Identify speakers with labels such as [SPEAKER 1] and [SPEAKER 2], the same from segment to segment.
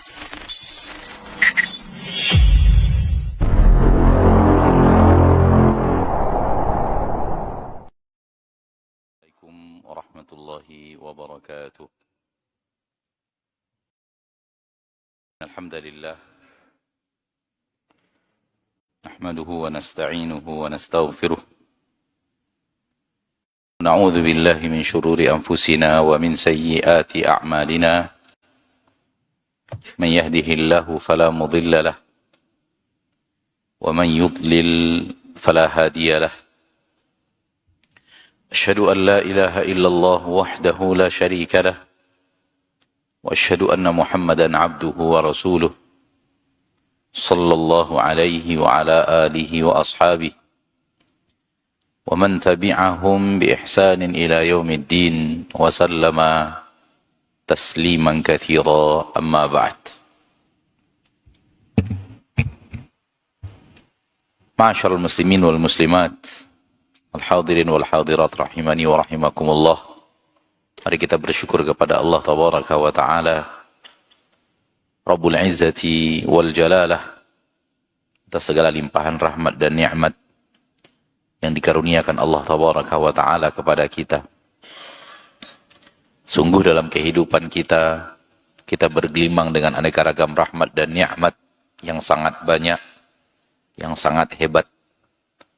[SPEAKER 1] Assalamualaikum warahmatullahi wabarakatuh. Alhamdulillah. Nahmaduhu wa nasta'inuhu wa nastaghfiruh. Na'udzu billahi min shururi anfusina wa min sayyiati a'malina. Man yahdihillahu fala mudilla lah. Wa man yudlil fala hadiya lah. أشهد أن لا إله إلا الله وحده لا شريك له وأشهد أن محمدا عبده ورسوله صلى الله عليه وعلى آله وأصحابه ومن تبعهم بإحسان إلى يوم الدين وسلم تسليما كثيرا أما بعد. معاشر المسلمين والمسلمات, al-hadirin wal hadirat rahimani wa rahimakumullah. Mari kita bersyukur kepada Allah tabaraka wa ta'ala, Rabbul Izzati wal Jalalah, atas segala limpahan rahmat dan nikmat yang dikaruniakan Allah tabaraka wa ta'ala kepada kita. Sungguh dalam kehidupan kita, kita bergelimang dengan aneka ragam rahmat dan nikmat yang sangat banyak, yang sangat hebat,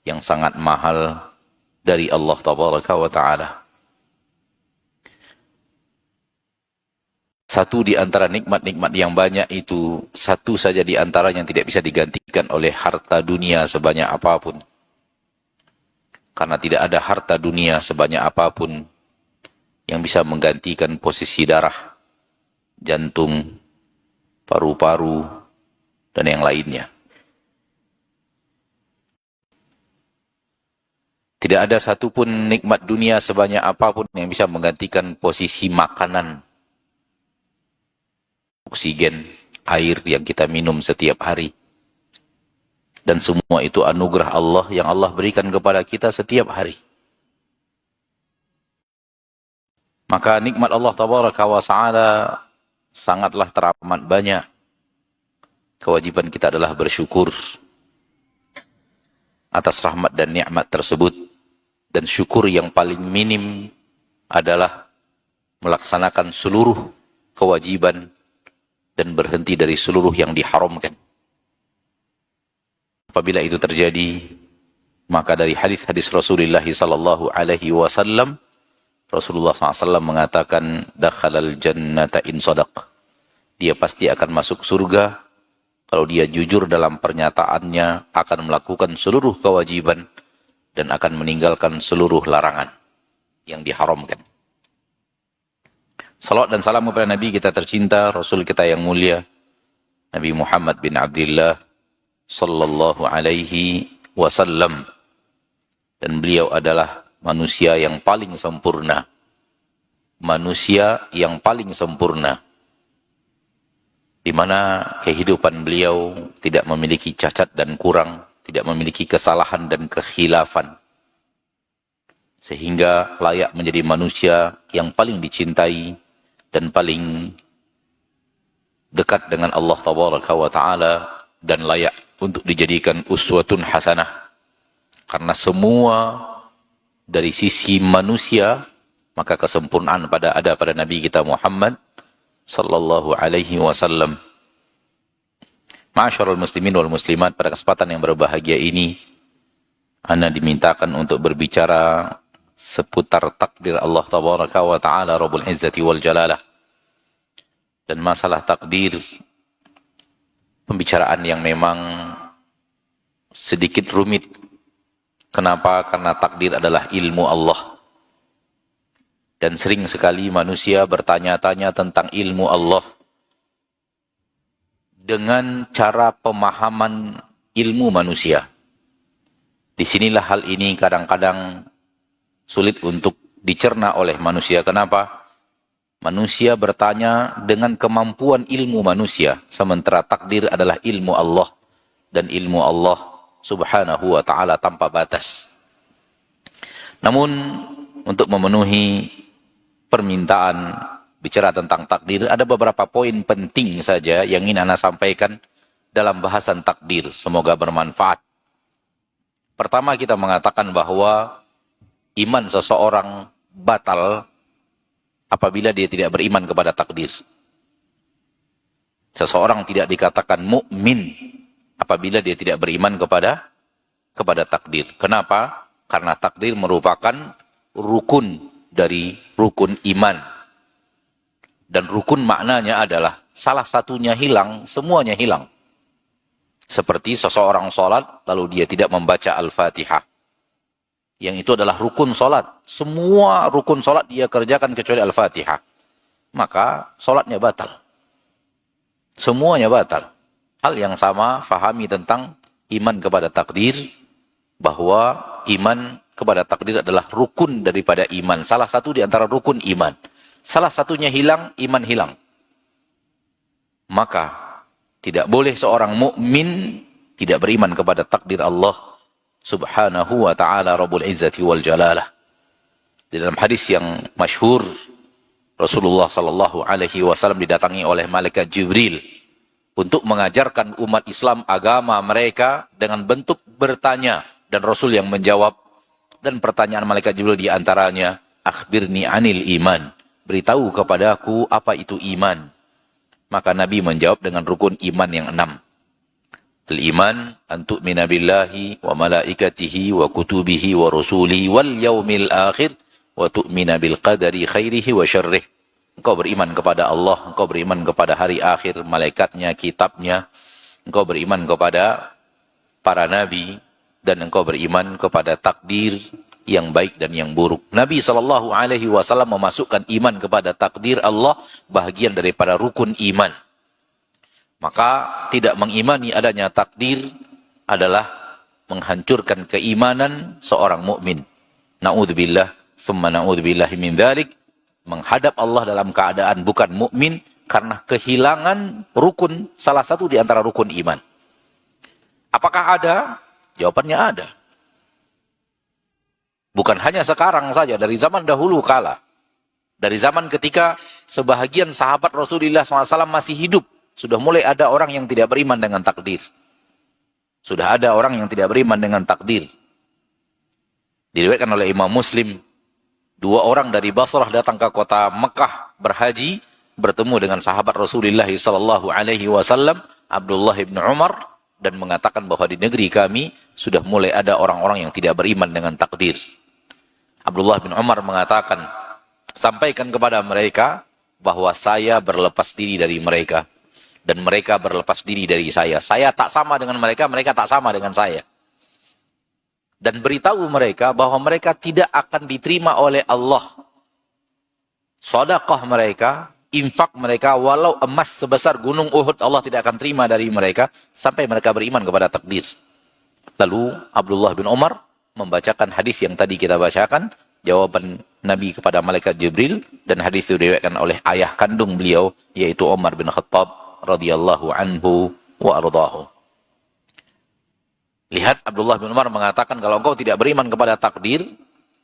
[SPEAKER 1] yang sangat mahal dari Allah tabaraka wa ta'ala. Satu di antara nikmat-nikmat yang banyak itu, satu saja di antara yang tidak bisa digantikan oleh harta dunia sebanyak apapun. Karena tidak ada harta dunia sebanyak apapun yang bisa menggantikan posisi darah, jantung, paru-paru, dan yang lainnya. Tidak ada satupun nikmat dunia sebanyak apapun yang bisa menggantikan posisi makanan, oksigen, air yang kita minum setiap hari. Dan semua itu anugerah Allah yang Allah berikan kepada kita setiap hari. Maka nikmat Allah tabaraka wa ta'ala sangatlah teramat banyak. Kewajiban kita adalah bersyukur atas rahmat dan nikmat tersebut. Dan syukur yang paling minim adalah melaksanakan seluruh kewajiban dan berhenti dari seluruh yang diharamkan. Apabila itu terjadi, maka dari hadis-hadis Rasulullah sallallahu alaihi wasallam, Rasulullah SAW mengatakan, dakhalal jannata in sadaq. Dia pasti akan masuk surga kalau dia jujur dalam pernyataannya, akan melakukan seluruh kewajiban dan akan meninggalkan seluruh larangan yang diharamkan. Salawat dan salam kepada Nabi kita tercinta, Rasul kita yang mulia, Nabi Muhammad bin Abdullah sallallahu alaihi wasallam. Dan beliau adalah manusia yang paling sempurna. Manusia yang paling sempurna. Di mana kehidupan beliau tidak memiliki cacat dan kurang, tidak memiliki kesalahan dan kekhilafan, sehingga layak menjadi manusia yang paling dicintai dan paling dekat dengan Allah tabaraka wa ta'ala, dan layak untuk dijadikan uswatun hasanah. Karena semua dari sisi manusia, maka kesempurnaan ada pada Nabi kita Muhammad sallallahu alaihi wasallam. Ma'asyarul muslimin wal muslimat, pada kesempatan yang berbahagia ini, ana dimintakan untuk berbicara seputar takdir Allah tabaraka wa ta'ala, Rabbul Izzati wal Jalalah. Dan masalah takdir, pembicaraan yang memang sedikit rumit. Kenapa? Karena takdir adalah ilmu Allah. Dan sering sekali manusia bertanya-tanya tentang ilmu Allah dengan cara pemahaman ilmu manusia. Disinilah hal ini kadang-kadang sulit untuk dicerna oleh manusia. Kenapa? Manusia bertanya dengan kemampuan ilmu manusia, sementara takdir adalah ilmu Allah, dan ilmu Allah subhanahu wa ta'ala tanpa batas. Namun untuk memenuhi permintaan bicara tentang takdir, ada beberapa poin penting saja yang ingin Anda sampaikan dalam bahasan takdir. Semoga bermanfaat. Pertama, kita mengatakan bahwa iman seseorang batal apabila dia tidak beriman kepada takdir. Seseorang tidak dikatakan mukmin apabila dia tidak beriman kepada takdir. Kenapa? Karena takdir merupakan rukun dari rukun iman. Dan rukun maknanya adalah salah satunya hilang, semuanya hilang. Seperti seseorang sholat, lalu dia tidak membaca Al-Fatihah. Yang itu adalah rukun sholat. Semua rukun sholat dia kerjakan kecuali Al-Fatihah. Maka sholatnya batal. Semuanya batal. Hal yang sama, fahami tentang iman kepada takdir, bahwa iman kepada takdir adalah rukun daripada iman. Salah satu di antara rukun iman. Salah satunya hilang, iman hilang. Maka tidak boleh seorang mukmin tidak beriman kepada takdir Allah Subhanahu wa ta'ala Rabbul Izzati wal Jalalah. Di dalam hadis yang masyhur, Rasulullah sallallahu alaihi wasallam didatangi oleh malaikat Jibril untuk mengajarkan umat Islam agama mereka dengan bentuk bertanya, dan Rasul yang menjawab. Dan pertanyaan malaikat Jibril di antaranya, akhbirni anil iman. Beritahu kepadaku apa itu iman. Maka Nabi menjawab dengan rukun iman yang 6. Al-iman an tu'mina billahi wa malaikatihi wa kutubihi wa rusulihi wal yaumil akhir wa tu'mina bil qadari khairihi wa syarrih. Engkau beriman kepada Allah, engkau beriman kepada hari akhir, malaikatnya, kitabnya, engkau beriman kepada para nabi, dan engkau beriman kepada takdir yang baik dan yang buruk. Nabi SAW memasukkan iman kepada takdir Allah bahagian daripada rukun iman. Maka tidak mengimani adanya takdir adalah menghancurkan keimanan seorang mukmin. Na'udzubillah, thumma na'udzubillahi min dzalik. Menghadap Allah dalam keadaan bukan mukmin karena kehilangan rukun, salah satu di antara rukun iman. Apakah ada? Jawabannya ada. Bukan hanya sekarang saja, dari zaman dahulu kala. Dari zaman ketika sebahagian sahabat Rasulullah SAW masih hidup, sudah mulai ada orang yang tidak beriman dengan takdir. Sudah ada orang yang tidak beriman dengan takdir. Diriwayatkan oleh Imam Muslim, 2 orang dari Basrah datang ke kota Mekah berhaji, bertemu dengan sahabat Rasulullah SAW, Abdullah bin Umar, dan mengatakan bahwa di negeri kami sudah mulai ada orang-orang yang tidak beriman dengan takdir. Abdullah bin Umar mengatakan, sampaikan kepada mereka bahwa saya berlepas diri dari mereka, dan mereka berlepas diri dari saya. Saya tak sama dengan mereka, mereka tak sama dengan saya. Dan beritahu mereka bahwa mereka tidak akan diterima oleh Allah. Sedekah mereka, infak mereka, walau emas sebesar gunung Uhud, Allah tidak akan terima dari mereka sampai mereka beriman kepada takdir. Lalu Abdullah bin Umar membacakan hadis yang tadi kita bacakan, jawaban Nabi kepada malaikat Jibril, dan hadis itu diriwayatkan oleh ayah kandung beliau, yaitu Umar bin Khattab radhiyallahu anhu wa ardhahu. Lihat, Abdullah bin Umar mengatakan, kalau engkau tidak beriman kepada takdir,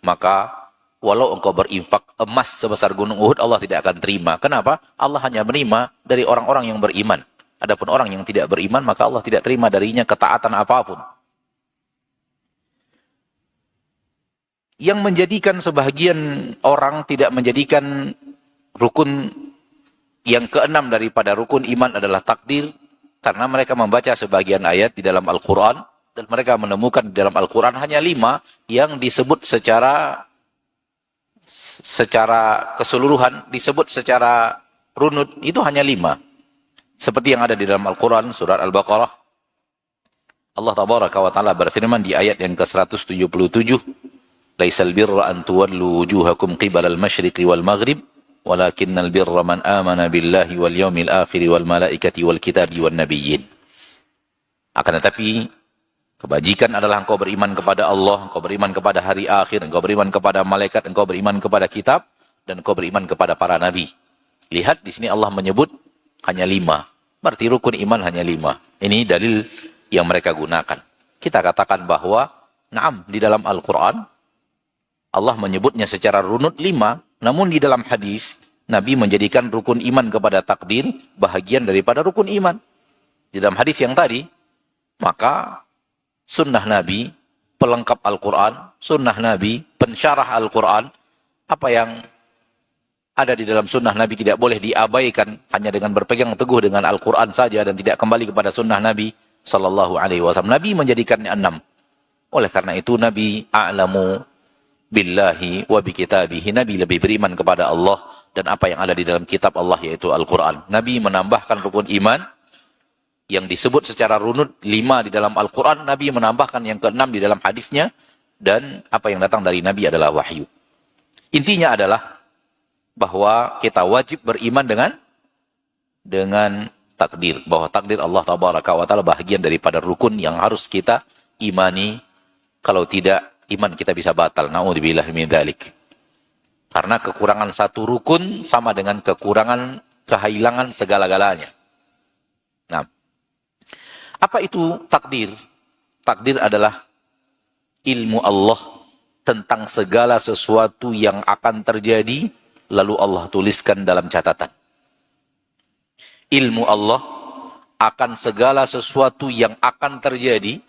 [SPEAKER 1] maka walau engkau berinfak emas sebesar gunung Uhud, Allah tidak akan terima. Kenapa? Allah hanya menerima dari orang-orang yang beriman. Adapun orang yang tidak beriman, maka Allah tidak terima darinya ketaatan apapun. Yang menjadikan sebahagian orang tidak menjadikan rukun yang keenam daripada rukun iman adalah takdir, karena mereka membaca sebagian ayat di dalam Al-Quran, dan mereka menemukan di dalam Al-Quran hanya 5 yang disebut secara keseluruhan, disebut secara runut, itu hanya 5. Seperti yang ada di dalam Al-Quran, surat Al-Baqarah. Allah Tabaraka wa Ta'ala berfirman di ayat yang ke-177, Laisal birra an tuwallu wujuhakum qibala al-masyriqi wal maghrib, walakinnal birra man amana billahi wal yawmil akhir wal malaikati wal kitabi wal nabiyyin. Akan tetapi, kebajikan adalah engkau beriman kepada Allah, engkau beriman kepada hari akhir, engkau beriman kepada malaikat, engkau beriman kepada kitab, dan engkau beriman kepada para nabi. Lihat di sini Allah menyebut hanya 5. Berarti rukun iman hanya 5. Ini dalil yang mereka gunakan. Kita katakan bahwa, naam, di dalam Al-Quran, Allah menyebutnya secara runut 5, namun di dalam hadis Nabi menjadikan rukun iman kepada takdir bahagian daripada rukun iman. Di dalam hadis yang tadi, maka sunnah Nabi, pelengkap Al-Quran, sunnah Nabi, pensyarah Al-Quran, apa yang ada di dalam sunnah Nabi tidak boleh diabaikan hanya dengan berpegang teguh dengan Al-Quran saja dan tidak kembali kepada sunnah Nabi Sallallahu Alaihi Wasallam. Nabi menjadikannya 6. Oleh karena itu Nabi a'lamu billahi wa bi kitabihi. Nabi lebih beriman kepada Allah dan apa yang ada di dalam kitab Allah yaitu Al-Quran. Nabi menambahkan rukun iman yang disebut secara runut 5 di dalam Al-Quran. Nabi menambahkan yang ke-6 di dalam hadisnya, dan apa yang datang dari Nabi adalah wahyu. Intinya adalah bahwa kita wajib beriman dengan takdir, bahwa takdir Allah Tabaraka wa Ta'ala bahagian daripada rukun yang harus kita imani. Kalau tidak, iman kita bisa batal. Na'udzubillah min dzalik. Karena kekurangan satu rukun sama dengan kehilangan segala-galanya. Nah, apa itu takdir? Takdir adalah ilmu Allah tentang segala sesuatu yang akan terjadi, lalu Allah tuliskan dalam catatan. Ilmu Allah akan segala sesuatu yang akan terjadi,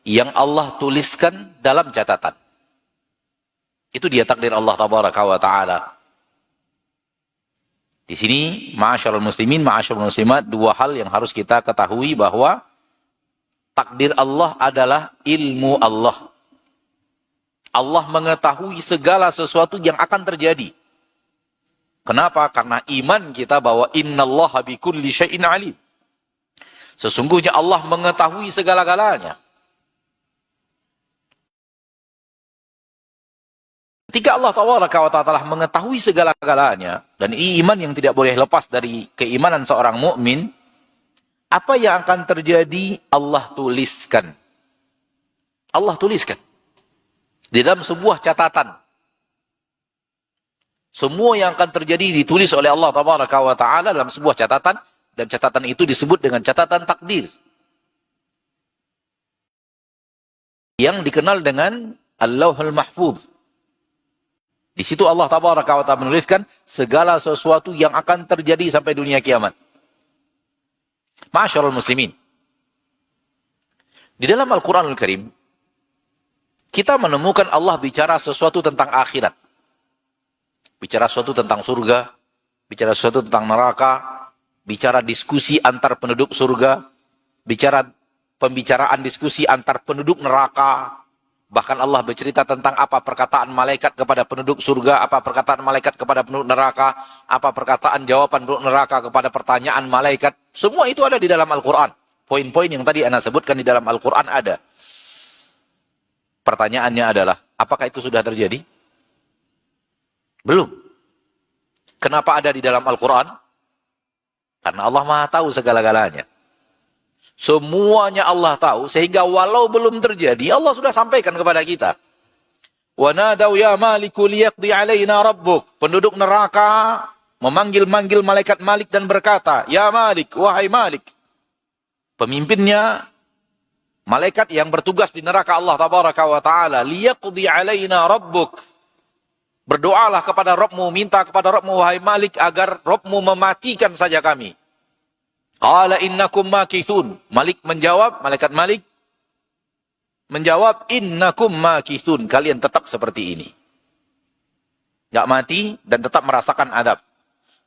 [SPEAKER 1] yang Allah tuliskan dalam catatan. Itu dia takdir Allah Tabaraka wa Ta'ala. Di sini, ma'asyarul muslimin, ma'asyarul muslimat, 2 hal yang harus kita ketahui, bahwa takdir Allah adalah ilmu Allah. Allah mengetahui segala sesuatu yang akan terjadi. Kenapa? Karena iman kita bahwa innallaha bikulli syai'in alim. Sesungguhnya Allah mengetahui segala-galanya. Ketika Allah Taala mengetahui segala-galanya, dan ini iman yang tidak boleh lepas dari keimanan seorang mukmin, apa yang akan terjadi Allah tuliskan. Allah tuliskan di dalam sebuah catatan. Semua yang akan terjadi ditulis oleh Allah Taala dalam sebuah catatan, dan catatan itu disebut dengan catatan takdir, yang dikenal dengan Al-Lauhul Mahfuz. Di situ Allah Taala menuliskan segala sesuatu yang akan terjadi sampai dunia kiamat. Ma'asyarul muslimin, di dalam Al-Quranul Karim kita menemukan Allah bicara sesuatu tentang akhirat, bicara sesuatu tentang surga, bicara sesuatu tentang neraka, bicara diskusi antar penduduk surga, bicara pembicaraan diskusi antar penduduk neraka. Bahkan Allah bercerita tentang apa perkataan malaikat kepada penduduk surga, apa perkataan malaikat kepada penduduk neraka, apa perkataan jawaban penduduk neraka kepada pertanyaan malaikat. Semua itu ada di dalam Al-Quran. Poin-poin yang tadi Anda sebutkan di dalam Al-Quran ada. Pertanyaannya adalah, apakah itu sudah terjadi? Belum. Kenapa ada di dalam Al-Quran? Karena Allah Maha tahu segala-galanya. Semuanya Allah tahu, sehingga walau belum terjadi, Allah sudah sampaikan kepada kita. Wa nadaw ya maliku liyaqdi alaina rabbuk. Penduduk neraka memanggil-manggil malaikat Malik dan berkata, ya Malik, wahai Malik. Pemimpinnya malaikat yang bertugas di neraka Allah Tabaraka wa Ta'ala, liyaqdi alaina rabbuk. Berdoalah kepada Rabbmu, minta kepada Rabbmu, wahai Malik, agar Rabbmu mematikan saja kami. Qala innakum makithun. Malik menjawab, malaikat Malik menjawab, innakum makithun. Kalian tetap seperti ini. Gak mati dan tetap merasakan adab.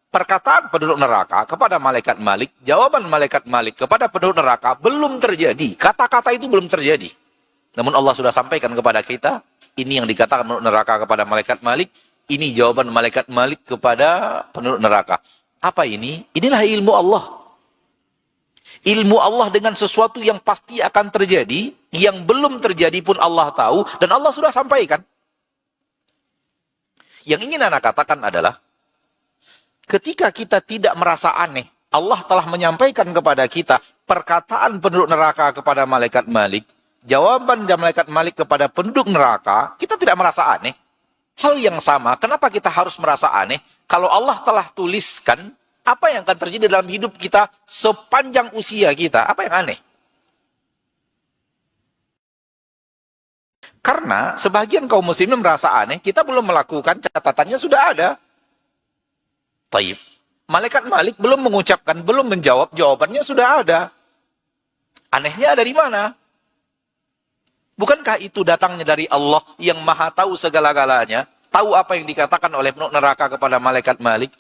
[SPEAKER 1] Perkataan penduduk neraka kepada malaikat Malik, jawaban malaikat Malik kepada penduduk neraka belum terjadi. Kata-kata itu belum terjadi. Namun Allah sudah sampaikan kepada kita, ini yang dikatakan penduduk neraka kepada malaikat Malik, ini jawaban malaikat Malik kepada penduduk neraka. Apa ini? Inilah ilmu Allah. Ilmu Allah dengan sesuatu yang pasti akan terjadi, yang belum terjadi pun Allah tahu, dan Allah sudah sampaikan. Yang ingin Anda katakan adalah, ketika kita tidak merasa aneh, Allah telah menyampaikan kepada kita perkataan penduduk neraka kepada malaikat Malik, jawaban dari malaikat Malik kepada penduduk neraka, kita tidak merasa aneh. Hal yang sama, kenapa kita harus merasa aneh? Kalau Allah telah tuliskan apa yang akan terjadi dalam hidup kita sepanjang usia kita, apa yang aneh? Karena sebagian kaum muslimin merasa aneh, kita belum melakukan, catatannya sudah ada. Taib. Malaikat Malik belum mengucapkan, belum menjawab, jawabannya sudah ada. Anehnya ada di mana? Bukankah itu datangnya dari Allah yang maha tahu segala-galanya? Tahu apa yang dikatakan oleh penduduk neraka kepada malaikat Malik?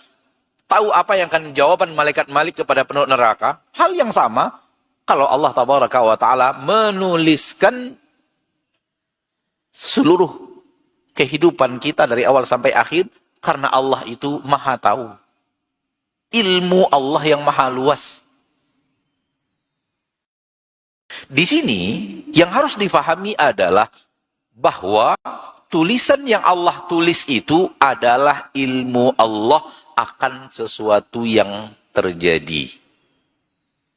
[SPEAKER 1] Tahu apa yang akan jawaban malaikat Malik kepada penduduk neraka? Hal yang sama, kalau Allah Tabaraka wa Ta'ala menuliskan seluruh kehidupan kita dari awal sampai akhir, karena Allah itu maha tahu. Ilmu Allah yang maha luas. Di sini yang harus difahami adalah bahwa tulisan yang Allah tulis itu adalah ilmu Allah akan sesuatu yang terjadi.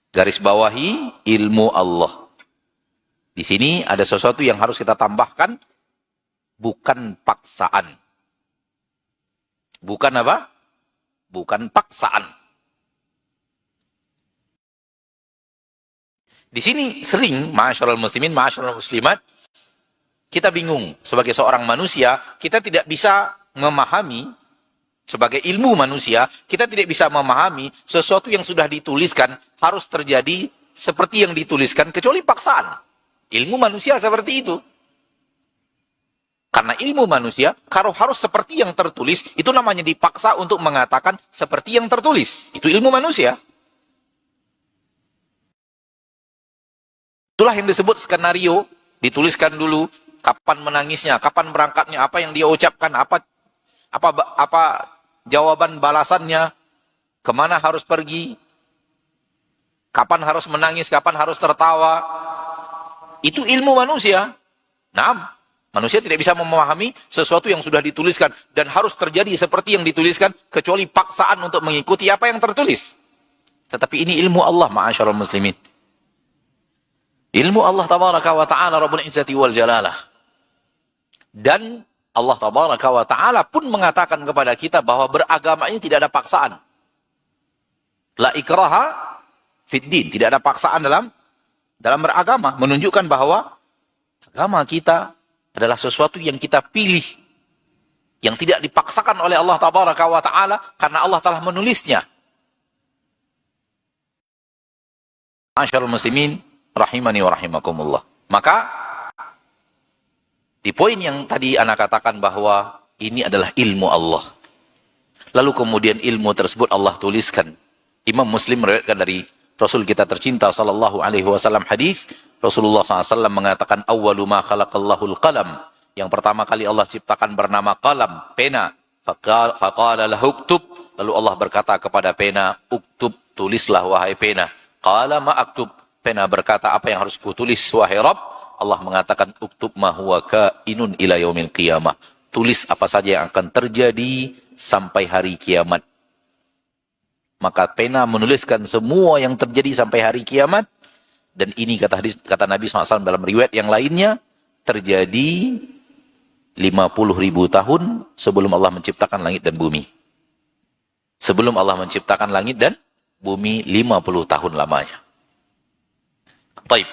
[SPEAKER 1] Garis bawahi ilmu Allah. Di sini ada sesuatu yang harus kita tambahkan, bukan paksaan. Bukan apa? Bukan paksaan. Di sini sering, ma'asyiral muslimin, ma'asyiral muslimat, kita bingung. Sebagai seorang manusia, kita tidak bisa memahami, sebagai ilmu manusia, kita tidak bisa memahami sesuatu yang sudah dituliskan harus terjadi seperti yang dituliskan, kecuali paksaan. Ilmu manusia seperti itu. Karena ilmu manusia, kalau harus seperti yang tertulis, itu namanya dipaksa untuk mengatakan seperti yang tertulis. Itu ilmu manusia. Itulah yang disebut skenario, dituliskan dulu, kapan menangisnya, kapan berangkatnya, apa yang dia ucapkan, apa jawaban balasannya, kemana harus pergi, kapan harus menangis, kapan harus tertawa. Itu ilmu manusia. Nah, manusia tidak bisa memahami sesuatu yang sudah dituliskan dan harus terjadi seperti yang dituliskan kecuali paksaan untuk mengikuti apa yang tertulis. Tetapi ini ilmu Allah, ma'asyiral muslimin. Ilmu Allah Tabaraka wa Ta'ala Rabbul Izzati wal Jalalah. Dan Allah Tabaraka wa Ta'ala pun mengatakan kepada kita bahwa beragama ini tidak ada paksaan. La ikraha fid din, tidak ada paksaan dalam beragama, menunjukkan bahwa agama kita adalah sesuatu yang kita pilih, yang tidak dipaksakan oleh Allah Tabaraka wa Ta'ala, karena Allah telah menulisnya. Ma'asyiral muslimin rahimani wa rahimakumullah. Maka di poin yang tadi ana katakan bahwa ini adalah ilmu Allah, lalu kemudian ilmu tersebut Allah tuliskan. Imam Muslim meriwayatkan dari Rasul kita tercinta sallallahu alaihi wasallam hadis Rasulullah SAW mengatakan, awwalu ma khalaqallahul qalam. Yang pertama kali Allah ciptakan bernama qalam, pena. Faqala lahu uktub. Lalu Allah berkata kepada pena, uktub, tulislah wahai pena. Qala ma aktub. Pena berkata, apa yang harus kutulis wahai Rabb? Allah mengatakan, uktub ma huwa kainun ila yaumil qiyamah. Tulis apa saja yang akan terjadi sampai hari kiamat. Maka pena menuliskan semua yang terjadi sampai hari kiamat. Dan ini kata Nabi SAW dalam riwayat yang lainnya, terjadi 50.000 tahun sebelum Allah menciptakan langit dan bumi. Sebelum Allah menciptakan langit dan bumi, 50 tahun lamanya. Baik.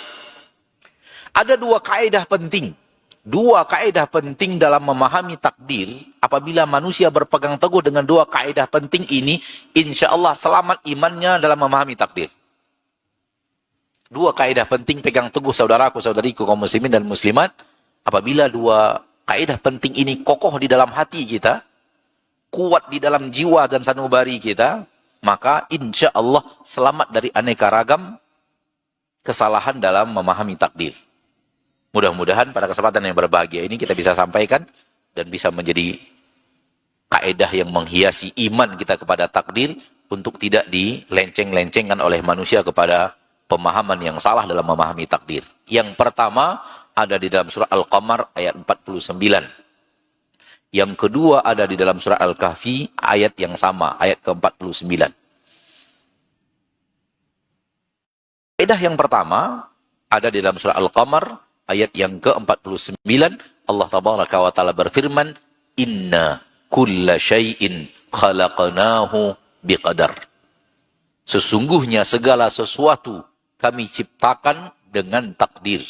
[SPEAKER 1] Ada dua kaidah penting. Dua kaidah penting dalam memahami takdir. Apabila manusia berpegang teguh dengan dua kaidah penting ini, insya Allah selamat imannya dalam memahami takdir. Dua kaidah penting pegang teguh saudaraku, saudariku, kaum muslimin dan muslimat. Apabila dua kaidah penting ini kokoh di dalam hati kita, kuat di dalam jiwa dan sanubari kita, maka insya Allah selamat dari aneka ragam kesalahan dalam memahami takdir. Mudah-mudahan pada kesempatan yang berbahagia ini kita bisa sampaikan dan bisa menjadi kaidah yang menghiasi iman kita kepada takdir untuk tidak dilenceng-lencengkan oleh manusia kepada pemahaman yang salah dalam memahami takdir. Yang pertama ada di dalam surah Al-Qamar ayat 49. Yang kedua ada di dalam surah Al-Kahfi ayat yang sama, ayat ke-49. Kaidah yang pertama ada di dalam surah Al-Qamar ayat yang ke-49. Allah Tabaraka wa Ta'ala berfirman, inna kulla syai'in khalaqnahu biqadar. Sesungguhnya segala sesuatu kami ciptakan dengan takdir.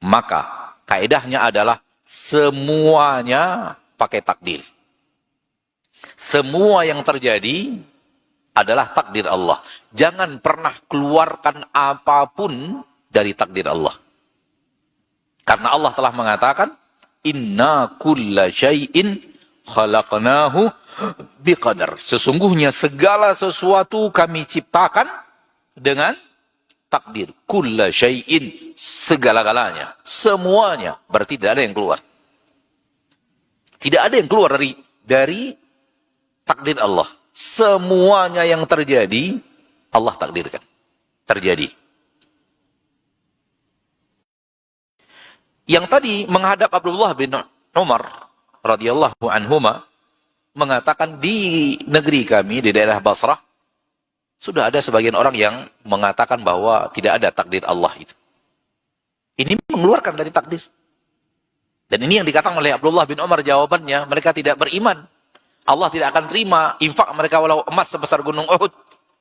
[SPEAKER 1] Maka kaidahnya adalah semuanya pakai takdir. Semua yang terjadi adalah takdir Allah. Jangan pernah keluarkan apapun dari takdir Allah. Karena Allah telah mengatakan, inna kulla syai'in khalaqnahu biqadar. Sesungguhnya segala sesuatu kami ciptakan dengan takdir. Kulla syai'in, segala-galanya, semuanya. Berarti tidak ada yang keluar. Tidak ada yang keluar dari takdir Allah. Semuanya yang terjadi, Allah takdirkan. Terjadi. Yang tadi menghadap Abdullah bin Umar radhiyallahu anhuma mengatakan, di negeri kami, di daerah Basrah, sudah ada sebagian orang yang mengatakan bahwa tidak ada takdir Allah itu. Ini mengeluarkan dari takdir. Dan ini yang dikatakan oleh Abdullah bin Umar, jawabannya, mereka tidak beriman. Allah tidak akan terima infak mereka walau emas sebesar gunung Uhud.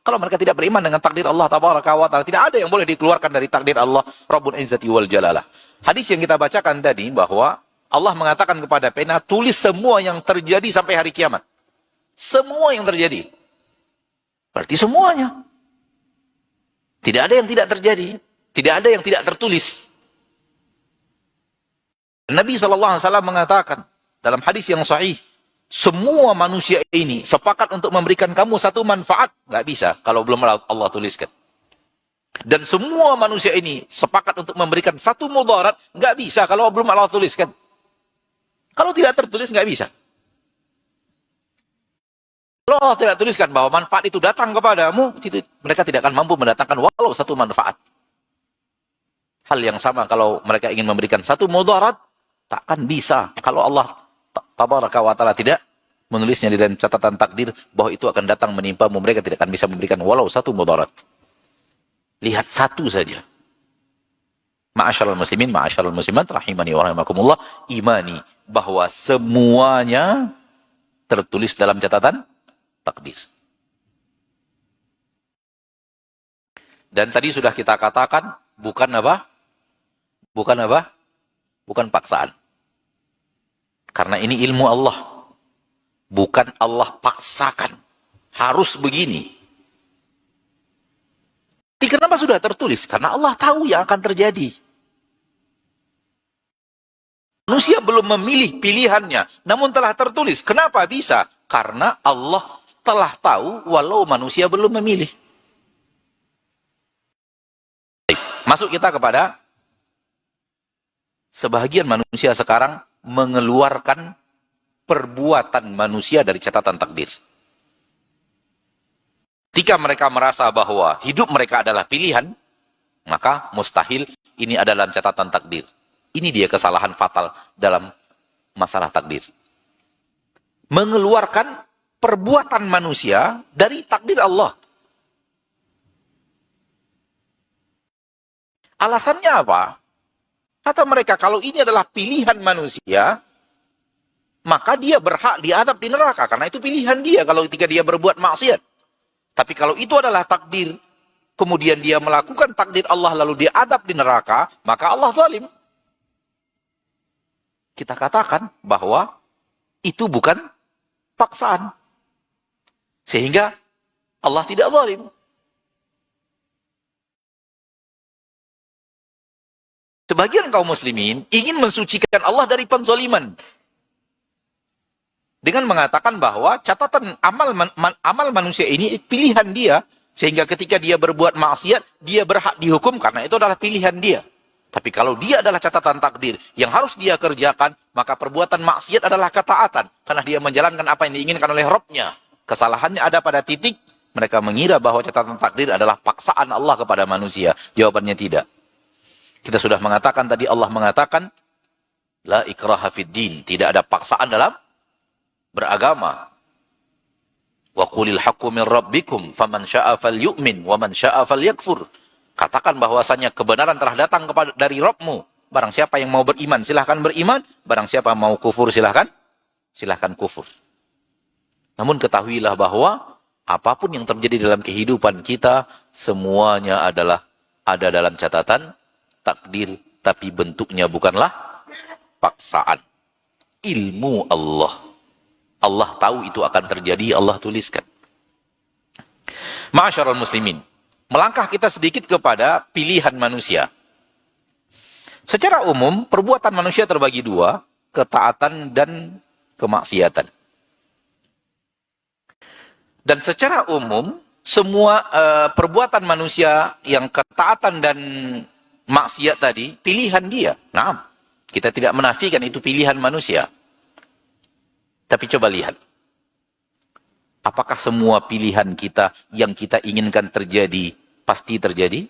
[SPEAKER 1] Kalau mereka tidak beriman dengan takdir Allah tabaraka wa ta'ala, tidak ada yang boleh dikeluarkan dari takdir Allah Rabbul Izzati wal Jalalah. Hadis yang kita bacakan tadi bahwa Allah mengatakan kepada pena, tulis semua yang terjadi sampai hari kiamat. Semua yang terjadi. Berarti semuanya. Tidak ada yang tidak terjadi. Tidak ada yang tidak tertulis. Nabi SAW mengatakan dalam hadis yang sahih, semua manusia ini sepakat untuk memberikan kamu satu manfaat. Nggak bisa kalau belum Allah tuliskan. Dan semua manusia ini sepakat untuk memberikan satu mudarat. Nggak bisa kalau belum Allah tuliskan. Kalau tidak tertulis nggak bisa. Kalau Allah tidak tuliskan bahwa manfaat itu datang kepadamu, mereka tidak akan mampu mendatangkan walau satu manfaat. Hal yang sama kalau mereka ingin memberikan satu mudarat, takkan bisa kalau Allah tabaraka wa ta'ala tidak menulisnya di dalam catatan takdir bahwa itu akan datang menimpamu. Mereka tidak akan bisa memberikan walau satu mudarat. Lihat satu saja. Ma'asyiral muslimin, ma'asyiral muslimat, rahimani wa rahimakumullah, imani bahwa semuanya tertulis dalam catatan takdir. Dan tadi sudah kita katakan, bukan apa? Bukan apa? Bukan paksaan. Karena ini ilmu Allah. Bukan Allah paksakan. Harus begini. Tapi kenapa sudah tertulis? Karena Allah tahu yang akan terjadi. Manusia belum memilih pilihannya, namun telah tertulis. Kenapa bisa? Karena Allah telah tahu walau manusia belum memilih. Masuk kita kepada sebahagian manusia sekarang mengeluarkan perbuatan manusia dari catatan takdir. Ketika mereka merasa bahwa hidup mereka adalah pilihan, maka mustahil ini adalah dalam catatan takdir. Ini dia kesalahan fatal dalam masalah takdir. Mengeluarkan perbuatan manusia dari takdir Allah. Alasannya apa? Kata mereka, kalau ini adalah pilihan manusia, maka dia berhak diadab di neraka. Karena itu pilihan dia kalau ketika dia berbuat maksiat. Tapi kalau itu adalah takdir, kemudian dia melakukan takdir Allah lalu diadab di neraka, maka Allah zalim. Kita katakan bahwa itu bukan paksaan. Sehingga Allah tidak zalim. Sebagian kaum muslimin ingin mensucikan Allah dari penzaliman. Dengan mengatakan bahwa catatan amal manusia ini pilihan dia. Sehingga ketika dia berbuat maksiat, dia berhak dihukum karena itu adalah pilihan dia. Tapi kalau dia adalah catatan takdir yang harus dia kerjakan, maka perbuatan maksiat adalah ketaatan. Karena dia menjalankan apa yang diinginkan oleh Rabb-nya. Kesalahannya ada pada titik, mereka mengira bahwa catatan takdir adalah paksaan Allah kepada manusia. Jawabannya tidak. Kita sudah mengatakan tadi, Allah mengatakan, la ikraha fid din. Tidak ada paksaan dalam beragama. Wa qulil haqqu min rabbikum faman syaa'a falyu'min wa man syaa'a falyakfur. Katakan bahwasanya kebenaran telah datang dari Rabb-mu. Barang siapa yang mau beriman, silahkan beriman. Barang siapa mau kufur, silahkan kufur. Namun ketahuilah bahwa apapun yang terjadi dalam kehidupan kita, semuanya adalah ada dalam catatan takdir. Tapi bentuknya bukanlah paksaan. Ilmu Allah. Allah tahu itu akan terjadi, Allah tuliskan. Ma'asyiral muslimin, melangkah kita sedikit kepada pilihan manusia. Secara umum, perbuatan manusia terbagi dua, ketaatan dan kemaksiatan. Dan secara umum, semua perbuatan manusia yang ketaatan dan maksiat tadi, pilihan dia. Nah, kita tidak menafikan itu pilihan manusia. Tapi coba lihat. Apakah semua pilihan kita yang kita inginkan terjadi, pasti terjadi?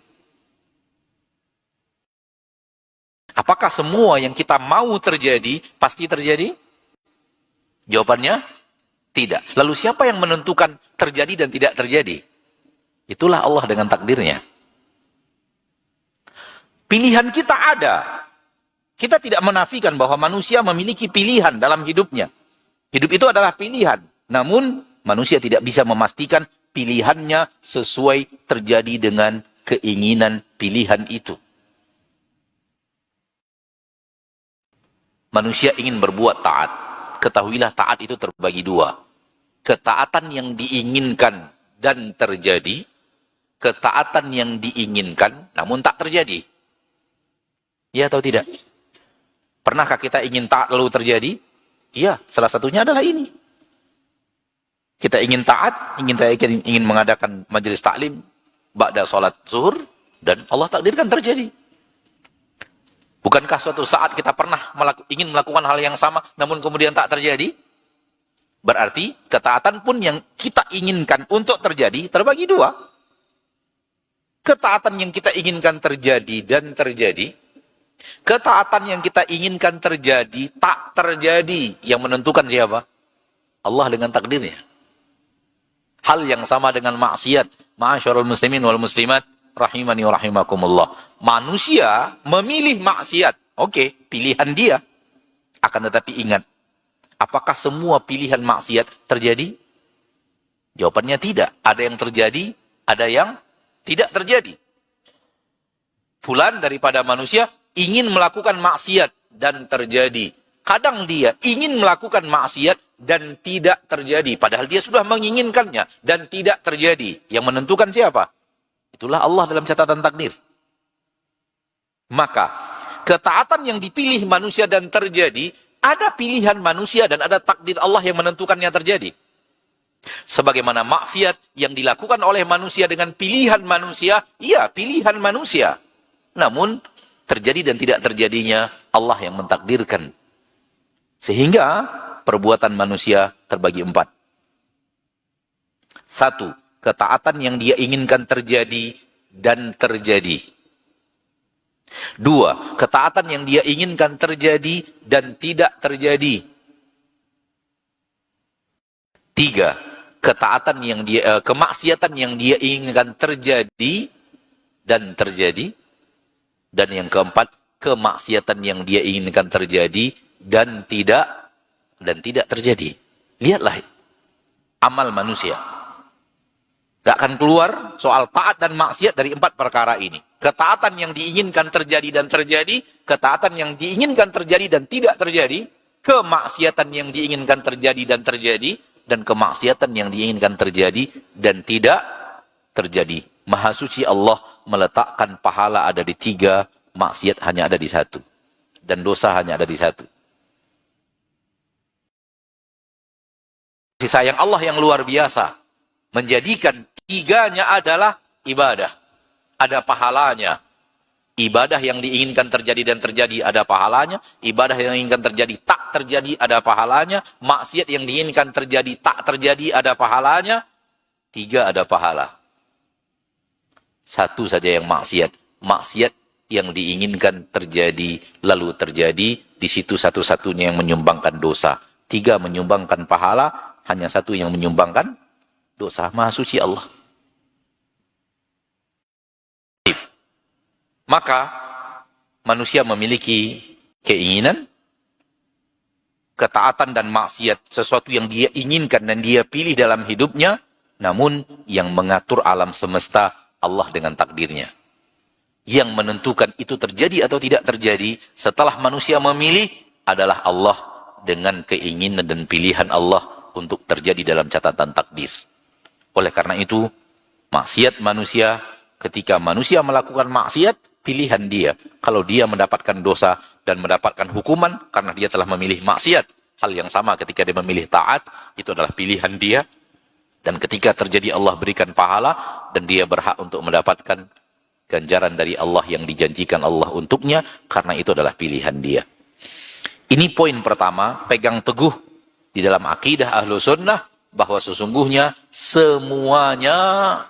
[SPEAKER 1] Apakah semua yang kita mau terjadi, pasti terjadi? Jawabannya, tidak. Lalu siapa yang menentukan terjadi dan tidak terjadi? Itulah Allah dengan takdirnya. Pilihan kita ada. Kita tidak menafikan bahwa manusia memiliki pilihan dalam hidupnya. Hidup itu adalah pilihan. Namun, manusia tidak bisa memastikan pilihannya sesuai terjadi dengan keinginan pilihan itu. Manusia ingin berbuat taat. Ketahuilah taat itu terbagi dua. Ketaatan yang diinginkan dan terjadi. Ketaatan yang diinginkan namun tak terjadi. Ya atau tidak? Pernahkah kita ingin taat lalu terjadi? Iya, salah satunya adalah ini. Kita ingin taat, ingin mengadakan majelis taklim ba'da salat zuhur, dan Allah takdirkan terjadi. Bukankah suatu saat kita pernah ingin melakukan hal yang sama, namun kemudian tak terjadi? Berarti ketaatan pun yang kita inginkan untuk terjadi, terbagi dua. Ketaatan yang kita inginkan terjadi dan terjadi. Ketaatan yang kita inginkan terjadi, tak terjadi. Yang menentukan siapa? Allah dengan takdirnya. Hal yang sama dengan maksiat. Ma'asyarul muslimin wal muslimat, rahimani wa rahimakumullah. Manusia memilih maksiat. Oke, pilihan dia. Akan tetapi ingat, apakah semua pilihan maksiat terjadi? Jawabannya tidak. Ada yang terjadi, ada yang tidak terjadi. Fulan daripada manusia ingin melakukan maksiat dan terjadi. Kadang dia ingin melakukan maksiat dan tidak terjadi. Padahal dia sudah menginginkannya dan tidak terjadi. Yang menentukan siapa? Itulah Allah dalam catatan takdir. Maka, ketaatan yang dipilih manusia dan terjadi, ada pilihan manusia dan ada takdir Allah yang menentukannya terjadi. Sebagaimana maksiat yang dilakukan oleh manusia dengan pilihan manusia, iya pilihan manusia. Namun, terjadi dan tidak terjadinya Allah yang mentakdirkan. Sehingga perbuatan manusia terbagi 4. 1. Ketaatan yang dia inginkan terjadi dan terjadi. 2. Ketaatan yang dia inginkan terjadi dan tidak terjadi. 3. Kemaksiatan yang dia inginkan terjadi dan terjadi. Dan yang keempat, kemaksiatan yang dia inginkan terjadi dan tidak terjadi. Lihatlah amal manusia. Gak akan keluar soal taat dan maksiat dari 4 perkara ini. Ketaatan yang diinginkan terjadi dan terjadi, ketaatan yang diinginkan terjadi dan tidak terjadi, kemaksiatan yang diinginkan terjadi dan kemaksiatan yang diinginkan terjadi dan tidak terjadi. Maha suci Allah meletakkan pahala ada di 3, maksiat hanya ada di 1. Dan dosa hanya ada di 1. Kasih sayang Allah yang luar biasa menjadikan 3-nya adalah ibadah. Ada pahalanya. Ibadah yang diinginkan terjadi dan terjadi ada pahalanya. Ibadah yang diinginkan terjadi tak terjadi ada pahalanya. Maksiat yang diinginkan terjadi tak terjadi ada pahalanya. 3 ada pahala. 1 saja yang maksiat. Maksiat yang diinginkan terjadi, lalu terjadi, di situ satu-satunya yang menyumbangkan dosa. 3 menyumbangkan pahala, hanya 1 yang menyumbangkan dosa. Maha suci Allah. Maka, manusia memiliki keinginan, ketaatan dan maksiat, sesuatu yang dia inginkan dan dia pilih dalam hidupnya, namun yang mengatur alam semesta, Allah dengan takdirnya. Yang menentukan itu terjadi atau tidak terjadi setelah manusia memilih adalah Allah dengan keinginan dan pilihan Allah untuk terjadi dalam catatan takdir. Oleh karena itu, maksiat manusia, ketika manusia melakukan maksiat, pilihan dia. Kalau dia mendapatkan dosa dan mendapatkan hukuman karena dia telah memilih maksiat. Hal yang sama ketika dia memilih taat, itu adalah pilihan dia. Dan ketika terjadi Allah berikan pahala, dan dia berhak untuk mendapatkan ganjaran dari Allah yang dijanjikan Allah untuknya, karena itu adalah pilihan dia. Ini poin pertama, pegang teguh di dalam akidah ahlu sunnah, bahwa sesungguhnya semuanya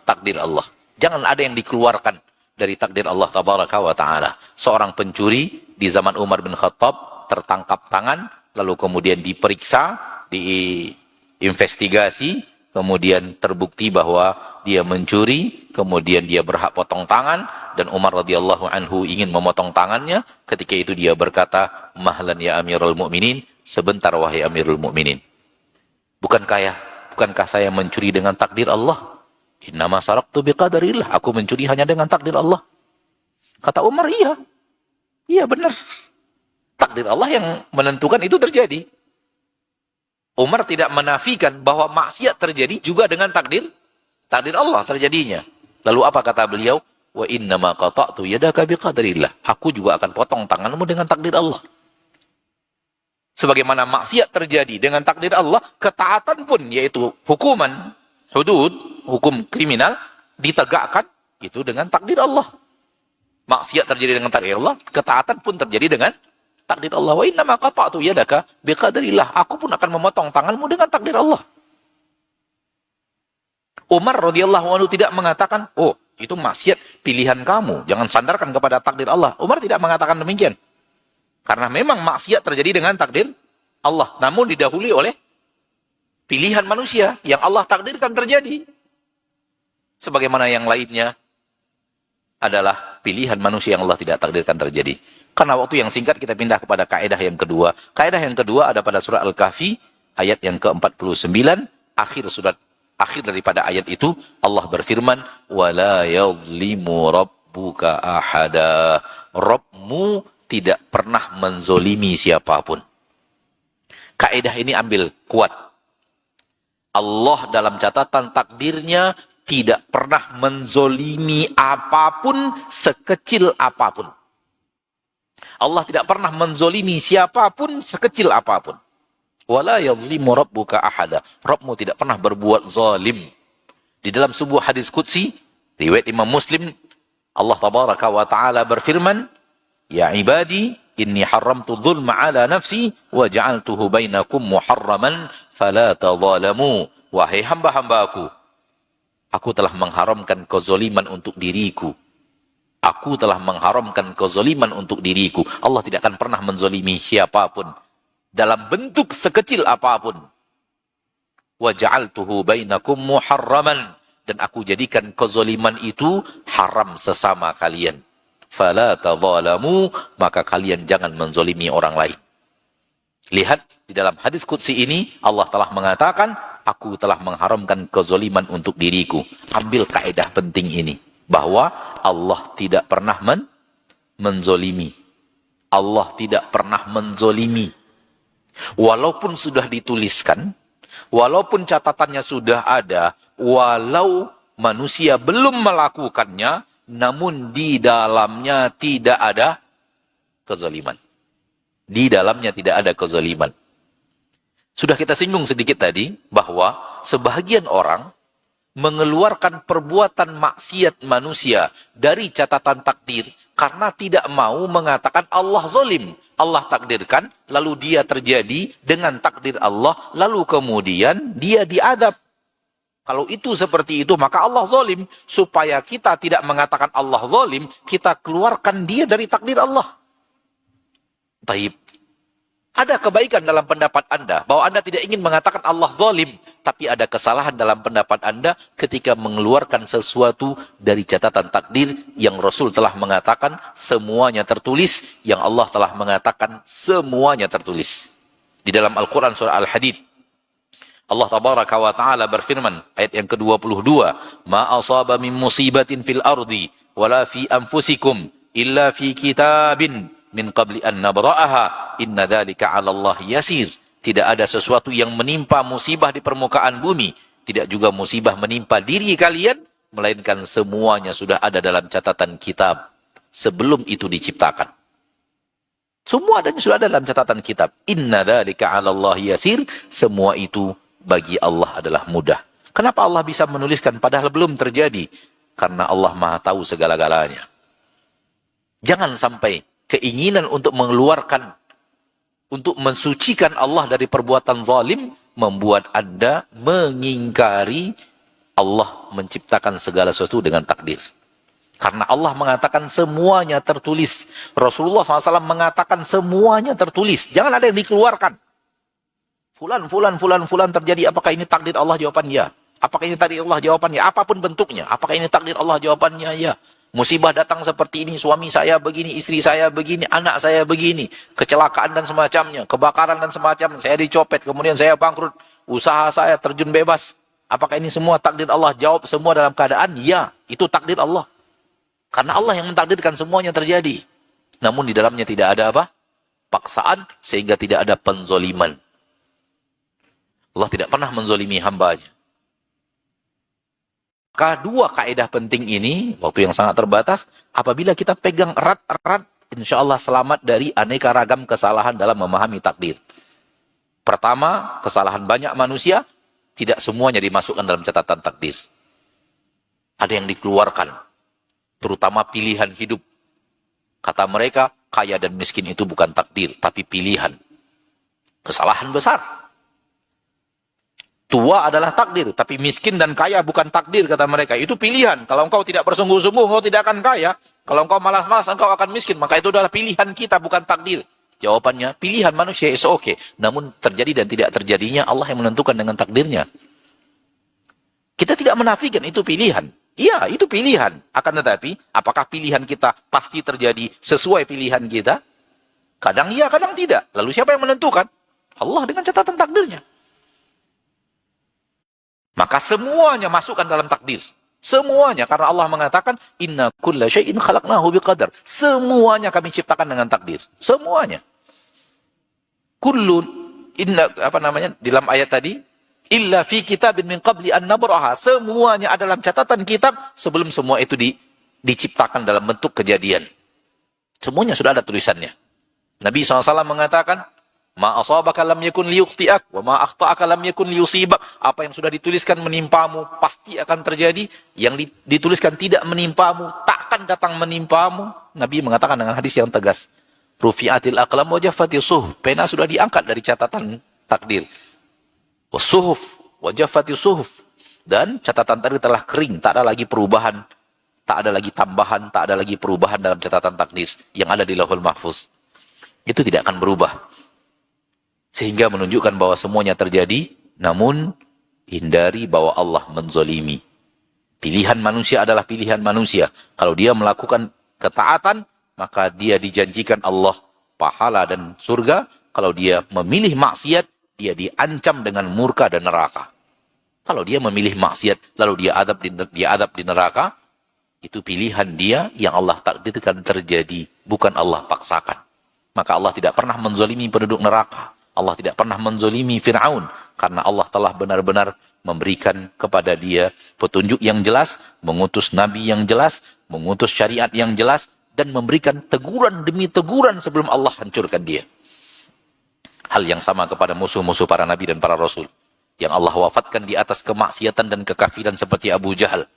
[SPEAKER 1] takdir Allah. Jangan ada yang dikeluarkan dari takdir Allah tabaraka wa ta'ala. Seorang pencuri di zaman Umar bin Khattab tertangkap tangan, lalu kemudian diperiksa, diinvestigasi, kemudian terbukti bahwa dia mencuri, kemudian dia berhak potong tangan, dan Umar radhiyallahu anhu ingin memotong tangannya. Ketika itu dia berkata, mahlan ya Amirul Mukminin, sebentar wahai Amirul Mukminin. Bukankah saya mencuri dengan takdir Allah? Innama saraktu biqadarillah, aku mencuri hanya dengan takdir Allah. Kata Umar, iya. Iya benar. Takdir Allah yang menentukan itu terjadi. Umar tidak menafikan bahwa maksiat terjadi juga dengan takdir Allah terjadinya. Lalu apa kata beliau? Wa innama qata'tu yadaka biqadarillah. Aku juga akan potong tanganmu dengan takdir Allah. Sebagaimana maksiat terjadi dengan takdir Allah, ketaatan pun, yaitu hukuman, hudud, hukum kriminal, ditegakkan itu dengan takdir Allah. Maksiat terjadi dengan takdir Allah, ketaatan pun terjadi dengan takdir Allah. Wa innama qata'tu yadaka biqadarillah. Aku pun akan memotong tanganmu dengan takdir Allah. Umar radhiyallahu anhu tidak mengatakan, oh itu maksiat pilihan kamu, jangan sandarkan kepada takdir Allah. Umar tidak mengatakan demikian. Karena memang maksiat terjadi dengan takdir Allah, namun didahului oleh pilihan manusia yang Allah takdirkan terjadi. Sebagaimana yang lainnya adalah pilihan manusia yang Allah tidak takdirkan terjadi. Karena waktu yang singkat, kita pindah kepada kaidah yang kedua. Kaidah yang kedua ada pada surah Al-Kahfi ayat yang ke-49, akhir daripada ayat itu Allah berfirman, wala yadhlimu rabbuka ahada. Rabbmu tidak pernah menzolimi siapapun. Kaidah ini ambil kuat. Allah dalam catatan takdirnya tidak pernah menzolimi apapun, sekecil apapun. Allah tidak pernah menzolimi siapapun, sekecil apapun. Wala yadhlimu rabbuka ahada. Rabbmu tidak pernah berbuat zalim. Di dalam sebuah hadis qudsi, riwayat Imam Muslim, Allah tabaraka wa ta'ala berfirman, ya ibadi, inni haramtu dhulma ala nafsi, wa ja'altuhu bainakum muharraman, fala tadhalamu. Wahai hamba-hambaku, aku telah mengharamkan kezoliman untuk diriku. Aku telah mengharamkan kezoliman untuk diriku. Allah tidak akan pernah menzolimi siapapun, dalam bentuk sekecil apapun. Wa ja'altuhu bainakum muharraman. Dan aku jadikan kezoliman itu haram sesama kalian. Fala tadhalamu, maka kalian jangan menzolimi orang lain. Lihat di dalam hadis qudsi ini Allah telah mengatakan, aku telah mengharamkan kezoliman untuk diriku. Ambil kaidah penting ini, bahwa Allah tidak pernah menzolimi. Allah tidak pernah menzolimi. Walaupun sudah dituliskan, walaupun catatannya sudah ada, walau manusia belum melakukannya, namun di dalamnya tidak ada kezaliman. Di dalamnya tidak ada kezaliman. Sudah kita singgung sedikit tadi, bahwa sebahagian orang mengeluarkan perbuatan maksiat manusia dari catatan takdir karena tidak mau mengatakan Allah zalim. Allah takdirkan, lalu dia terjadi dengan takdir Allah, lalu kemudian dia diadab. Kalau itu seperti itu, maka Allah zalim. Supaya kita tidak mengatakan Allah zalim, kita keluarkan dia dari takdir Allah. Baik. Ada kebaikan dalam pendapat Anda, bahwa Anda tidak ingin mengatakan Allah zalim, tapi ada kesalahan dalam pendapat Anda ketika mengeluarkan sesuatu dari catatan takdir yang Rasul telah mengatakan semuanya tertulis, yang Allah telah mengatakan semuanya tertulis. Di dalam Al-Quran surah Al-Hadid, Allah tabaraka wa ta'ala berfirman, ayat yang ke-22, ma asaba min musibatin fil ardi wala fi anfusikum illa fi kitabin min qabli an nabra'aha inna dzalika 'ala Allah yasir. Tidak ada sesuatu yang menimpa musibah di permukaan bumi. Tidak juga musibah menimpa diri kalian, melainkan semuanya sudah ada dalam catatan kitab sebelum itu diciptakan. Semua adanya sudah ada dalam catatan kitab. Inna dzalika 'ala Allahi yasir. Semua itu bagi Allah adalah mudah. Kenapa Allah bisa menuliskan padahal belum terjadi? Karena Allah Maha tahu segala-galanya. Jangan sampai keinginan untuk mengeluarkan, untuk mensucikan Allah dari perbuatan zalim, membuat Anda mengingkari Allah menciptakan segala sesuatu dengan takdir. Karena Allah mengatakan semuanya tertulis. Rasulullah SAW mengatakan semuanya tertulis. Jangan ada yang dikeluarkan. Fulan terjadi. Apakah ini takdir Allah? Jawabannya ya. Apakah ini takdir Allah? Jawabannya ya. Apapun bentuknya. Apakah ini takdir Allah? Jawabannya ya. Musibah datang seperti ini. Suami saya begini, istri saya begini, anak saya begini. Kecelakaan dan semacamnya. Kebakaran dan semacamnya. Saya dicopet. Kemudian saya bangkrut. Usaha saya terjun bebas. Apakah ini semua takdir Allah? Jawab semua dalam keadaan ya. Itu takdir Allah. Karena Allah yang mentakdirkan semuanya terjadi. Namun di dalamnya tidak ada apa? Paksaan, sehingga tidak ada penzoliman. Allah tidak pernah menzolimi hambanya. Maka dua kaidah penting ini, waktu yang sangat terbatas, apabila kita pegang erat-erat, insya Allah selamat dari aneka ragam kesalahan dalam memahami takdir. Pertama, kesalahan banyak manusia, tidak semuanya dimasukkan dalam catatan takdir. Ada yang dikeluarkan. Terutama pilihan hidup. Kata mereka, kaya dan miskin itu bukan takdir, tapi pilihan. Kesalahan besar. Tua adalah takdir, tapi miskin dan kaya bukan takdir, kata mereka. Itu pilihan. Kalau engkau tidak bersungguh-sungguh, engkau tidak akan kaya. Kalau engkau malas-malas, engkau akan miskin. Maka itu adalah pilihan kita, bukan takdir. Jawabannya, pilihan manusia is okay. Namun terjadi dan tidak terjadinya, Allah yang menentukan dengan takdirnya. Kita tidak menafikan itu pilihan. Iya, itu pilihan. Akan tetapi, apakah pilihan kita pasti terjadi sesuai pilihan kita? Kadang iya, kadang tidak. Lalu siapa yang menentukan? Allah dengan catatan takdirnya. Maka semuanya masukkan dalam takdir. Semuanya. Karena Allah mengatakan, Inna kulla syai'in khalaqnahu biqadar. Semuanya kami ciptakan dengan takdir. Semuanya. Kullun, dalam ayat tadi, illa fi kitabin min qabli an nabraha. Semuanya ada dalam catatan kitab sebelum semua itu diciptakan dalam bentuk kejadian. Semuanya sudah ada tulisannya. Nabi SAW mengatakan, ma asabaka lam yakun liyukhti'ak wa ma akhta'aka lam yakun liyusibak. Apa yang sudah dituliskan menimpamu pasti akan terjadi. Yang dituliskan tidak menimpamu takkan datang menimpamu. Nabi mengatakan dengan hadis yang tegas, rufi'atil aqlam wa jaffatis suhuf. Pena sudah diangkat dari catatan takdir. Wasuhuf, wajafati suhuf, dan catatan takdir telah kering, tak ada lagi perubahan, tak ada lagi tambahan, tak ada lagi perubahan dalam catatan takdir yang ada di Lauhul Mahfuz. Itu tidak akan berubah. Sehingga menunjukkan bahwa semuanya terjadi, namun hindari bahwa Allah menzolimi. Pilihan manusia adalah pilihan manusia. Kalau dia melakukan ketaatan, maka dia dijanjikan Allah pahala dan surga. Kalau dia memilih maksiat, dia diancam dengan murka dan neraka. Kalau dia memilih maksiat, lalu dia adab di neraka, itu pilihan dia yang Allah takdirkan terjadi, bukan Allah paksakan. Maka Allah tidak pernah menzolimi penduduk neraka. Allah tidak pernah menzolimi Fir'aun, karena Allah telah benar-benar memberikan kepada dia petunjuk yang jelas, mengutus nabi yang jelas, mengutus syariat yang jelas, dan memberikan teguran demi teguran sebelum Allah hancurkan dia. Hal yang sama kepada musuh-musuh para nabi dan para rasul. Yang Allah wafatkan di atas kemaksiatan dan kekafiran seperti Abu Jahal.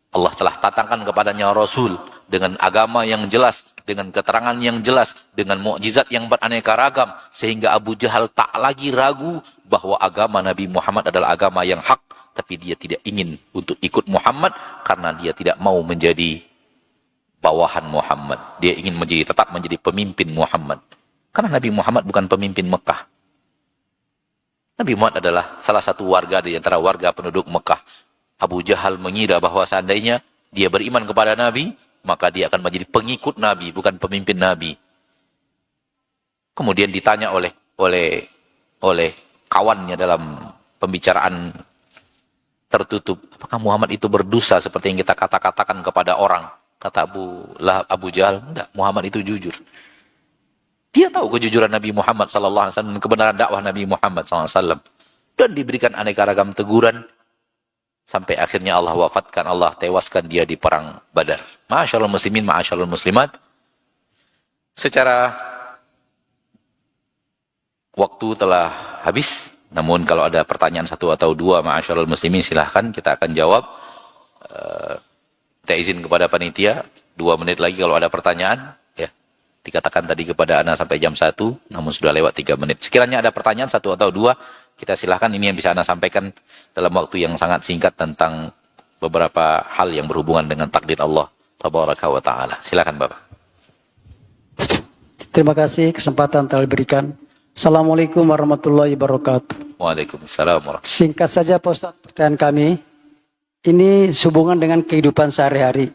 [SPEAKER 1] Allah telah tatangkan kepadanya Rasul dengan agama yang jelas, dengan keterangan yang jelas, dengan mukjizat yang beraneka ragam. Sehingga Abu Jahal tak lagi ragu bahwa agama Nabi Muhammad adalah agama yang hak. Tapi dia tidak ingin untuk ikut Muhammad karena dia tidak mau menjadi bawahan Muhammad. Dia ingin tetap menjadi pemimpin Muhammad. Karena Nabi Muhammad bukan pemimpin Mekah. Nabi Muhammad adalah salah satu warga di antara warga penduduk Mekah. Abu Jahal mengira bahwa seandainya dia beriman kepada Nabi, maka dia akan menjadi pengikut Nabi, bukan pemimpin Nabi. Kemudian ditanya oleh kawannya dalam pembicaraan tertutup, apakah Muhammad itu berdosa seperti yang kita katakan kepada orang? Kata Abu Jahal, enggak, Muhammad itu jujur. Dia tahu kejujuran Nabi Muhammad sallallahu alaihi wasallam dan kebenaran dakwah Nabi Muhammad sallallahu alaihi wasallam, dan diberikan aneka ragam teguran sampai akhirnya Allah wafatkan, Allah tewaskan dia di perang Badar. Ma'asyiral muslimin, ma'asyiral muslimat, secara waktu telah habis. Namun kalau ada pertanyaan satu atau dua, ma'asyiral muslimin, silahkan, kita akan jawab. Kita izin kepada panitia 2 menit lagi kalau ada pertanyaan, ya. Dikatakan tadi kepada Ana sampai jam 1, namun sudah lewat 3 menit. Sekiranya ada pertanyaan satu atau dua, kita silahkan. Ini yang bisa Ana sampaikan dalam waktu yang sangat singkat tentang beberapa hal yang berhubungan dengan takdir Allah tabaraka wa ta'ala. Silakan Bapak.
[SPEAKER 2] Terima kasih kesempatan telah diberikan. Assalamualaikum warahmatullahi wabarakatuh.
[SPEAKER 1] Waalaikumsalam warahmatullahi wabarakatuh.
[SPEAKER 2] Singkat saja Pak Ustadz, pertanyaan kami. Ini sehubungan dengan kehidupan sehari-hari.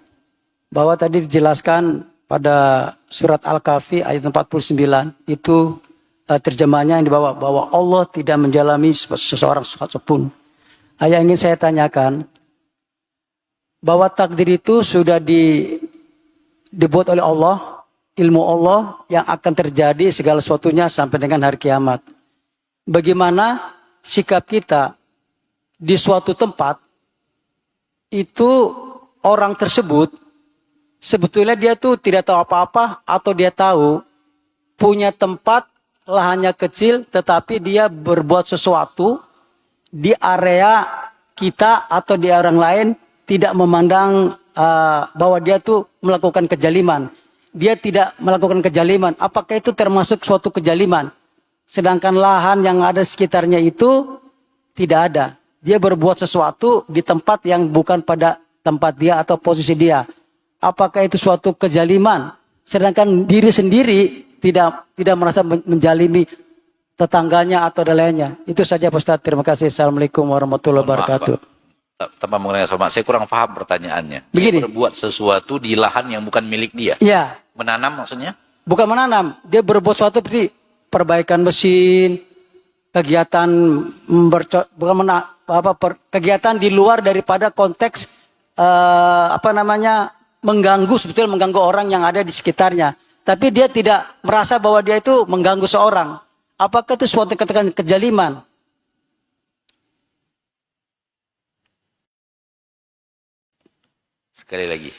[SPEAKER 2] Bahwa tadi dijelaskan pada surat Al-Kahfi ayat 49, itu terjemahnya yang dibawa, bahwa Allah tidak menjalani seseorang satupun. Yang ingin saya tanyakan, bahwa takdir itu sudah dibuat oleh Allah, ilmu Allah yang akan terjadi segala sesuatunya sampai dengan hari kiamat. Bagaimana sikap kita di suatu tempat, itu orang tersebut sebetulnya dia tuh tidak tahu apa-apa, atau dia tahu punya tempat lahannya kecil tetapi dia berbuat sesuatu di area kita atau di orang lain, tidak memandang bahwa dia tuh melakukan kejaliman. Dia tidak melakukan kejaliman. Apakah itu termasuk suatu kejaliman? Sedangkan lahan yang ada sekitarnya itu tidak ada. Dia berbuat sesuatu di tempat yang bukan pada tempat dia atau posisi dia. Apakah itu suatu kejaliman? Sedangkan diri sendiri tidak merasa menjalimi tetangganya atau lainnya. Itu saja Pak Ustaz. Terima kasih. Assalamualaikum warahmatullahi wabarakatuh.
[SPEAKER 1] Tanpa mengenai sama, saya kurang paham pertanyaannya.
[SPEAKER 2] Begini.
[SPEAKER 1] Dia berbuat sesuatu di lahan yang bukan milik dia.
[SPEAKER 2] Ya.
[SPEAKER 1] Menanam maksudnya?
[SPEAKER 2] Bukan menanam. Dia berbuat sesuatu seperti perbaikan mesin, kegiatan kegiatan di luar daripada konteks mengganggu, sebetulnya mengganggu orang yang ada di sekitarnya. Tapi dia tidak merasa bahwa dia itu mengganggu seorang. Apakah itu suatu kejaliman?
[SPEAKER 1] Sekali lagi.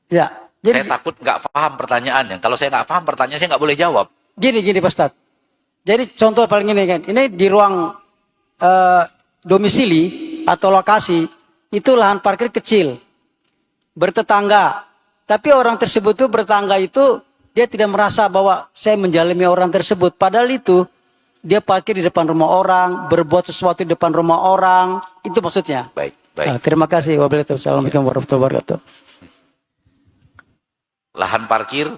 [SPEAKER 2] Ya. Jadi,
[SPEAKER 1] saya takut nggak paham pertanyaannya. Kalau saya nggak paham pertanyaan, saya nggak boleh jawab.
[SPEAKER 2] Gini Pak Ustadz. Jadi contoh paling ini kan. Ini di ruang domisili atau lokasi, itu lahan parkir kecil. Bertetangga. Tapi orang tersebut itu bertetangga itu, dia tidak merasa bahwa saya menjalimi orang tersebut. Padahal itu, dia parkir di depan rumah orang, berbuat sesuatu di depan rumah orang. Itu maksudnya.
[SPEAKER 1] Baik.
[SPEAKER 2] Nah, terima kasih. Wassalamualaikum warahmatullahi wabarakatuh.
[SPEAKER 1] Lahan parkir,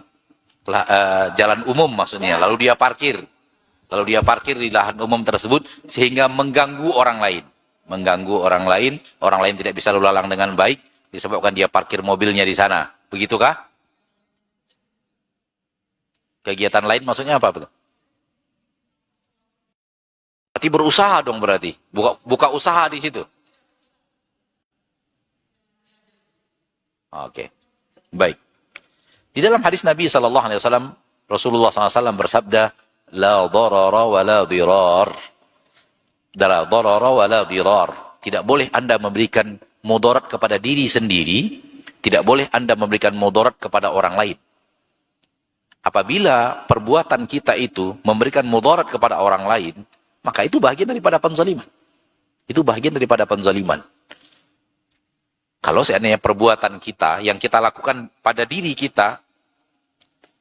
[SPEAKER 1] jalan umum maksudnya. Lalu dia parkir di lahan umum tersebut sehingga mengganggu orang lain. Orang lain tidak bisa lalu lalang dengan baik disebabkan dia parkir mobilnya di sana. Begitukah? Kegiatan lain maksudnya apa? Berarti berusaha dong berarti. Buka usaha di situ. Oke. Baik. Di dalam hadis Nabi SAW, Rasulullah SAW bersabda, La darara wa la dirar. La darara wa la dirar. Tidak boleh Anda memberikan mudarat kepada diri sendiri, tidak boleh Anda memberikan mudarat kepada orang lain. Apabila perbuatan kita itu memberikan mudarat kepada orang lain, maka itu bagian daripada penzaliman. Itu bagian daripada penzaliman. Kalau seandainya perbuatan kita yang kita lakukan pada diri kita,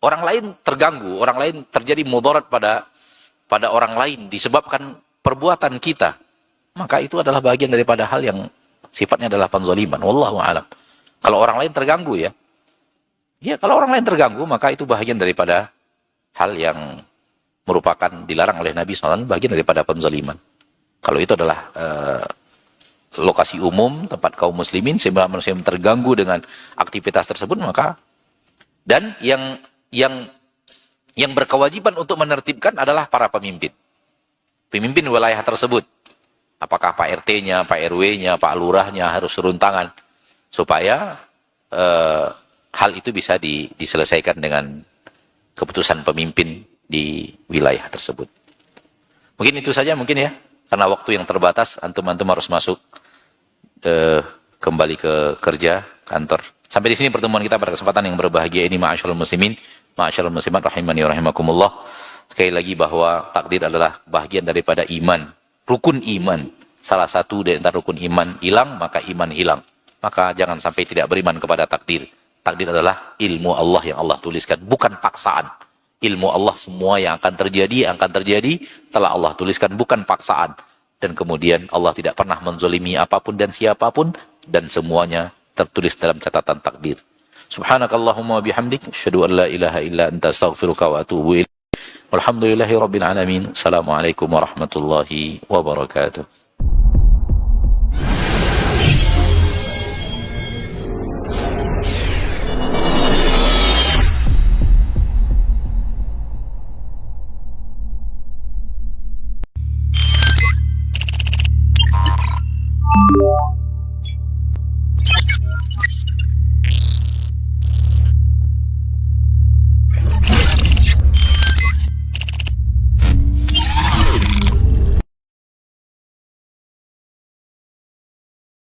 [SPEAKER 1] orang lain terganggu, orang lain terjadi mudarat pada orang lain disebabkan perbuatan kita, maka itu adalah bagian daripada hal yang sifatnya adalah penzaliman. Wallahu a'lam. Kalau orang lain terganggu ya kalau orang lain terganggu, maka itu bagian daripada hal yang merupakan dilarang oleh Nabi SAW, bagian daripada penzaliman. Kalau itu adalah lokasi umum, tempat kaum muslimin, sehingga manusia terganggu dengan aktivitas tersebut, maka dan yang berkewajiban untuk menertibkan adalah para pemimpin wilayah tersebut. Apakah Pak RT-nya, Pak RW-nya, Pak Lurahnya harus turun tangan supaya hal itu bisa diselesaikan dengan keputusan pemimpin di wilayah tersebut. Mungkin itu saja mungkin ya, karena waktu yang terbatas, antum-antum harus masuk kembali ke kerja, kantor. Sampai di sini pertemuan kita pada kesempatan yang berbahagia ini, ma'asyiral muslimin, ma'asyiral muslimat rahimani wa rahimakumullah. Sekali lagi bahwa takdir adalah bagian daripada iman, rukun iman. Salah satu dari antara rukun iman hilang, maka iman hilang. Maka jangan sampai tidak beriman kepada takdir. Takdir adalah ilmu Allah yang Allah tuliskan, bukan paksaan. Ilmu Allah semua yang akan terjadi telah Allah tuliskan, bukan paksaan. Dan kemudian Allah tidak pernah menzolimi apapun dan siapapun, dan semuanya tertulis dalam catatan takdir. Subhanakallahumma bihamdik, asyhadu an la ilaha illa anta astaghfiruka wa atubu ilaik. Walhamdulillahi rabbil alamin. Assalamualaikum warahmatullahi wabarakatuh.